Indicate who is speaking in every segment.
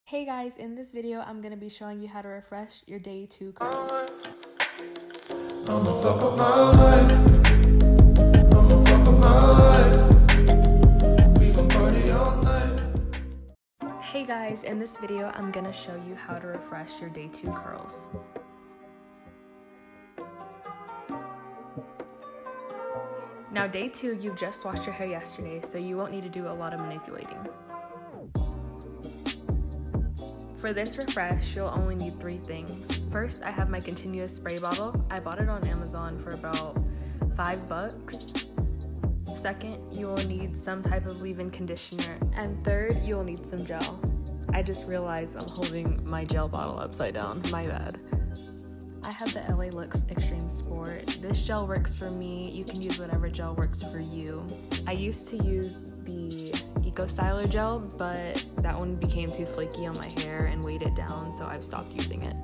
Speaker 1: Hey guys, in this video I'm going to be showing you how to refresh your day 2 curl.
Speaker 2: I'ma fuck up my life. I'ma fuck up my life. We gon' party all night.
Speaker 1: Hey guys, in this video I'm going to show you how to refresh your day 2 curls. Now day 2, you just washed your hair yesterday, so you won't need to do a lot of manipulating. For this refresh, you'll only need 3 things. First, I have my continuous spray bottle. I bought it on Amazon for about $5. Second, you will need some type of leave-in conditioner. And third, you will need some gel. I just realized I'm holding my gel bottle upside down, my bad. I have the LA Looks Extreme Sport. This gel works for me. You can use whatever gel works for you. I used to use the Eco Styler gel, but that one became too flaky on my hair and weighed it down, so I've stopped using it.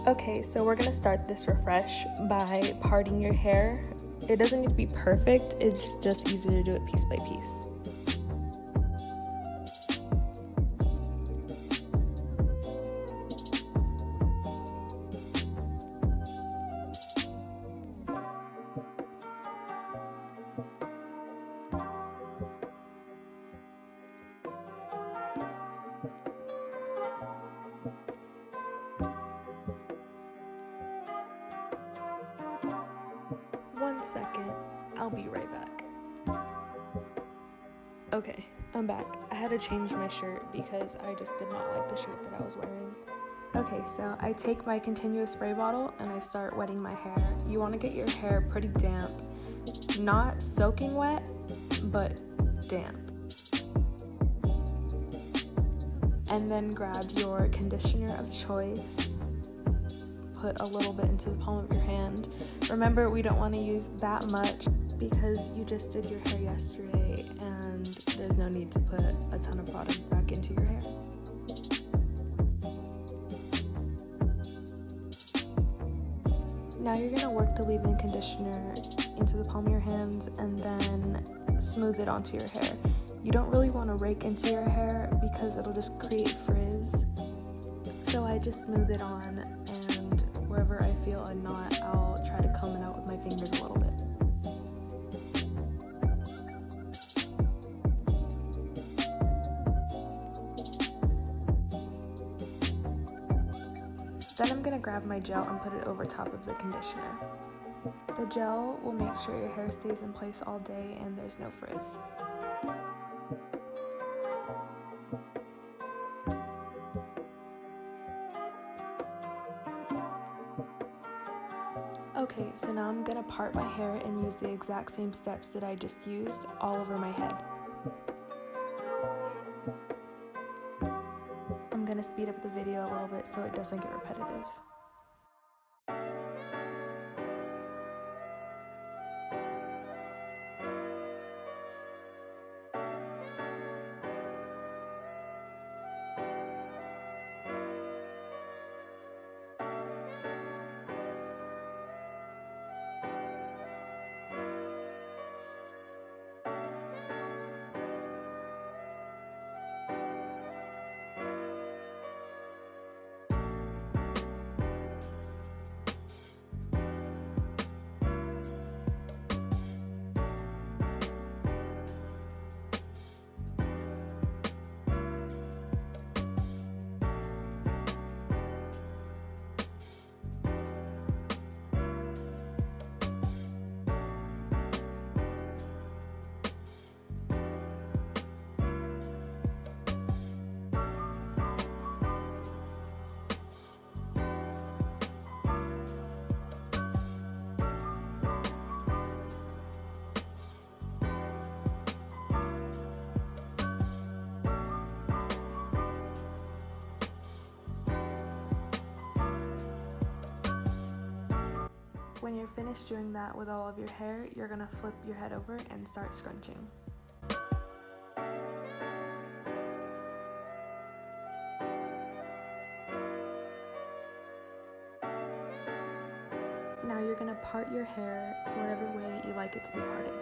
Speaker 1: Okay, so we're gonna start this refresh by parting your hair. It doesn't need to be perfect, it's just easier to do it piece by piece. One second, I'll be right back. Okay, I'm back. I had to change my shirt because I just did not like the shirt that I was wearing. Okay, so I take my continuous spray bottle and I start wetting my hair. You want to get your hair pretty damp, not soaking wet, but damp. And then grab your conditioner of choice. Put a little bit into the palm of your hand. Remember, we don't want to use that much because you just did your hair yesterday and there's no need to put a ton of product back into your hair. Now you're going to work the leave-in conditioner into the palm of your hands and then smooth it onto your hair. You don't really want to rake into your hair because it'll just create frizz. So I just smooth it on, and wherever I feel a knot, I'll try to comb it out with my fingers a little bit. Then I'm going to grab my gel and put it over top of the conditioner. The gel will make sure your hair stays in place all day and there's no frizz. Okay, so now I'm going to part my hair and use the exact same steps that I just used all over my head. I'm going to speed up the video a little bit so it doesn't get repetitive. When you're finished doing that with all of your hair, you're going to flip your head over and start scrunching. Now you're going to part your hair whatever way you like it to be parted.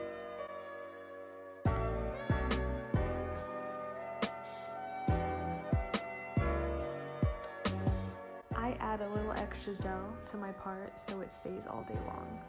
Speaker 1: add a little extra gel to my part so it stays all day long.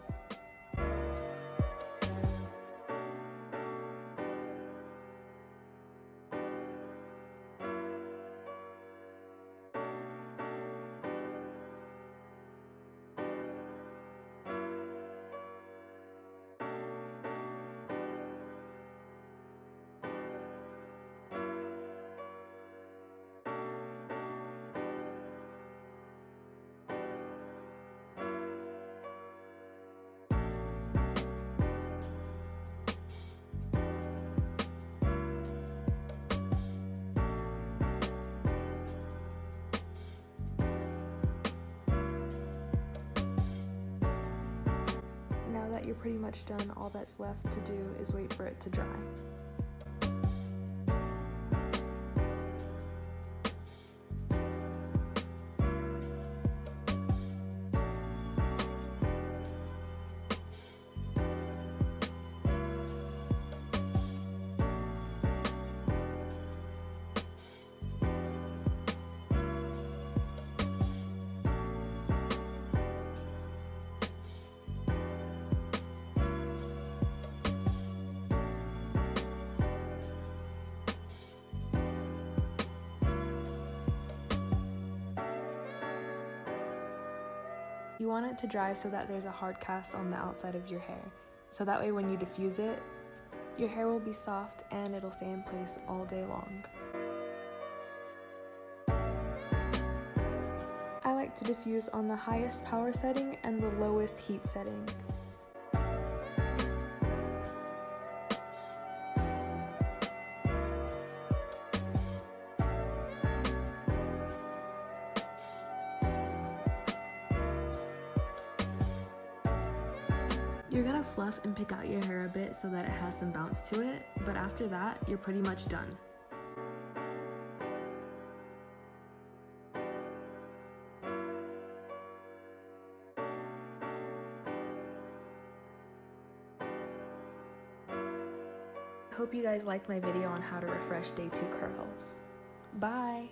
Speaker 1: Now that you're pretty much done, all that's left to do is wait for it to dry. You want it to dry so that there's a hard cast on the outside of your hair. So that way when you diffuse it, your hair will be soft and it'll stay in place all day long. I like to diffuse on the highest power setting and the lowest heat setting. You're gonna fluff and pick out your hair a bit so that it has some bounce to it, but after that, you're pretty much done. Hope you guys liked my video on how to refresh day 2 curls. Bye!